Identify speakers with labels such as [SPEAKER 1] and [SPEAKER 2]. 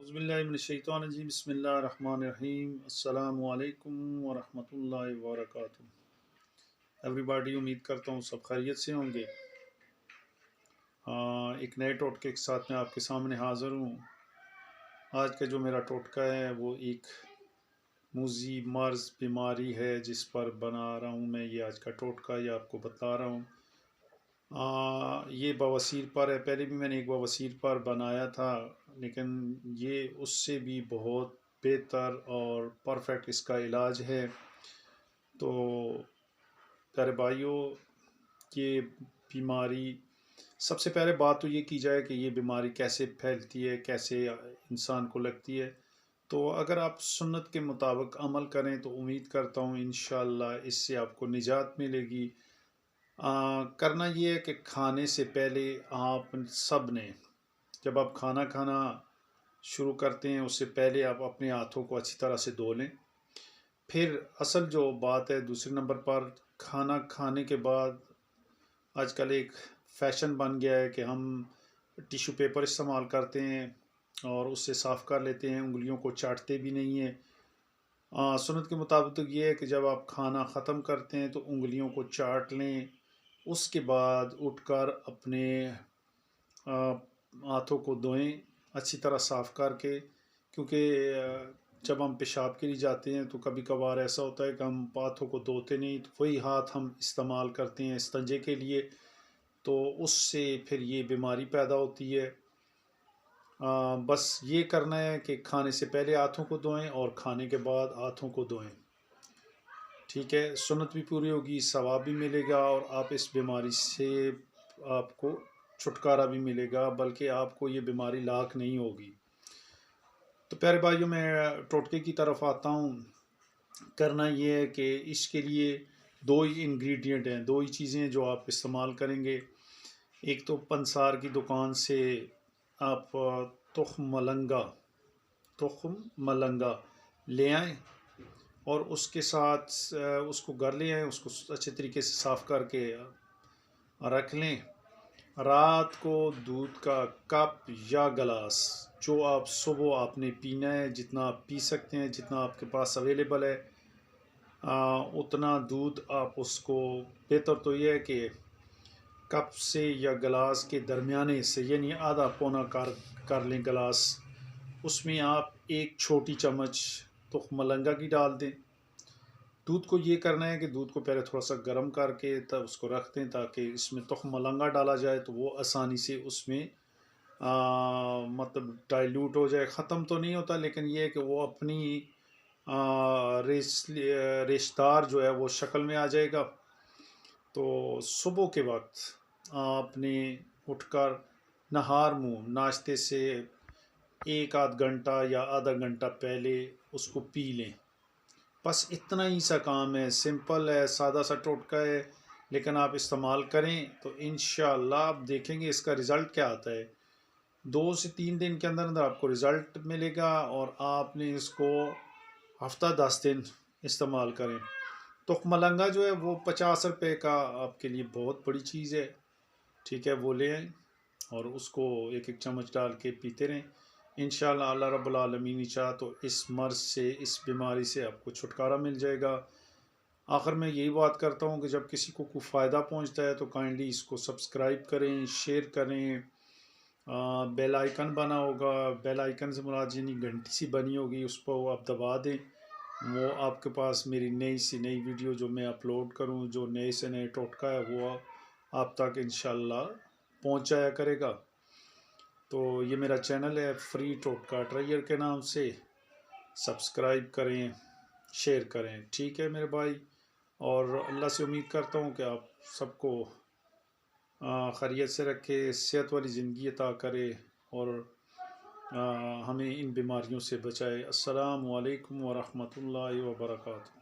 [SPEAKER 1] बिस्मिल्लाहिर्रहमानिर्रहीम बिस्मिल्लाहिर्रहमानिर्रहीम अस्सलामु अलैकुम वरहमतुल्लाहि वबरकातुहू। एवरीबॉडी, उम्मीद करता हूँ सब खैरियत से होंगे। एक नए टोटके के साथ मैं आपके सामने हाज़िर हूँ। आज का जो मेरा टोटका है वो एक मूज़ी मर्ज़ बीमारी है जिस पर बना रहा हूँ मैं ये आज का टोटका, ये आपको बता रहा हूँ। ये बवासीर पर है। पहले भी मैंने एक बवासीर पर बनाया था, लेकिन ये उससे भी बहुत बेहतर और परफेक्ट इसका इलाज है। तो प्यारे भाइयों, ये बीमारी, सबसे पहले बात तो ये की जाए कि ये बीमारी कैसे फैलती है, कैसे इंसान को लगती है। तो अगर आप सुन्नत के मुताबिक अमल करें तो उम्मीद करता हूँ इंशाअल्लाह इससे आपको निजात मिलेगी। करना ये है कि खाने से पहले आप सब ने, जब आप खाना खाना शुरू करते हैं उससे पहले आप अपने हाथों को अच्छी तरह से धो लें। फिर असल जो बात है दूसरे नंबर पर, खाना खाने के बाद आजकल एक फ़ैशन बन गया है कि हम टिश्यू पेपर इस्तेमाल करते हैं और उससे साफ़ कर लेते हैं, उंगलियों को चाटते भी नहीं हैं। सुन्नत के मुताबिक तो ये है कि जब आप खाना ख़त्म करते हैं तो उंगलियों को चाट लें, उसके बाद उठकर अपने हाथों को धोएं अच्छी तरह साफ़ करके। क्योंकि जब हम पेशाब के लिए जाते हैं तो कभी कभार ऐसा होता है कि हम हाथों को धोते नहीं, तो वही हाथ हम इस्तेमाल करते हैं इस्तिंजे के लिए, तो उससे फिर ये बीमारी पैदा होती है। बस ये करना है कि खाने से पहले हाथों को धोएं और खाने के बाद हाथों को धोएं। ठीक है, सुन्नत भी पूरी होगी, सवाब भी मिलेगा और आप इस बीमारी से आपको छुटकारा भी मिलेगा, बल्कि आपको ये बीमारी लाक नहीं होगी। तो प्यारे भाइयों, मैं टोटके की तरफ आता हूँ। करना ये है कि इसके लिए दो ही इंग्रेडिएंट हैं, दो ही चीज़ें जो आप इस्तेमाल करेंगे। एक तो पंसार की दुकान से आप तुख्म मलंगा ले आएँ और उसके साथ उसको घर ले आएँ, उसको अच्छे तरीके से साफ़ करके रख लें। रात को दूध का कप या गिलास, जो आप सुबह आपने पीना है, जितना आप पी सकते हैं, जितना आपके पास अवेलेबल है, उतना दूध आप उसको, बेहतर तो ये है कि कप से या गिलास के दरमियाने से, यानी आधा पौना कर लें गिलास, उसमें आप एक छोटी चम्मच तुख्म मलंगा की डाल दें। दूध को ये करना है कि दूध को पहले थोड़ा सा गर्म करके तब उसको रख दें, ताकि इसमें तुख्म मलंगा डाला जाए तो वो आसानी से उसमें मतलब डाइल्यूट हो जाए। ख़त्म तो नहीं होता, लेकिन ये है कि वो अपनी रेशदार जो है वो शक्ल में आ जाएगा। तो सुबह के वक्त आपने उठकर नहार मुँह नाश्ते से एक आध घंटा या आधा घंटा पहले उसको पी लें। बस इतना ही सा काम है, सिंपल है, सादा सा टोटका है, लेकिन आप इस्तेमाल करें तो इंशाअल्लाह आप देखेंगे इसका रिज़ल्ट क्या आता है। 2 से 3 दिन के अंदर अंदर आपको रिज़ल्ट मिलेगा और आपने इसको हफ्ता 10 दिन इस्तेमाल करें। तो मलंगा जो है वो 50 रुपये का आपके लिए बहुत बड़ी चीज़ है। ठीक है, वो ले आएँ और उसको एक एक चम्मच डाल के पीते रहें। इंशाअल्लाह अल्लाह रब्बुल आलमीन चाहा तो इस मर्ज़ से, इस बीमारी से आपको छुटकारा मिल जाएगा। आखिर में यही बात करता हूँ कि जब किसी को कोई फ़ायदा पहुँचता है तो काइंडली इसको सब्सक्राइब करें, शेयर करें। बेल आइकन बना होगा, बेल आइकन से मुराद यानी घंटी सी बनी होगी, उस पर आप दबा दें। वो आपके पास मेरी नई सी नई वीडियो जो मैं अपलोड करूँ, जो नए से नए टोटका है, वो आप तक इंशाअल्लाह पहुँच जाया करेगा। तो ये मेरा चैनल है फ्री टोटका ट्रायर के नाम से, सब्सक्राइब करें, शेयर करें। ठीक है मेरे भाई, और अल्लाह से उम्मीद करता हूँ कि आप सबको खैरियत से रखे, सेहत वाली ज़िंदगी अता करे और हमें इन बीमारियों से बचाए। अस्सलामु अलैकुम वरहमतुल्लाहि वबरकातुहू।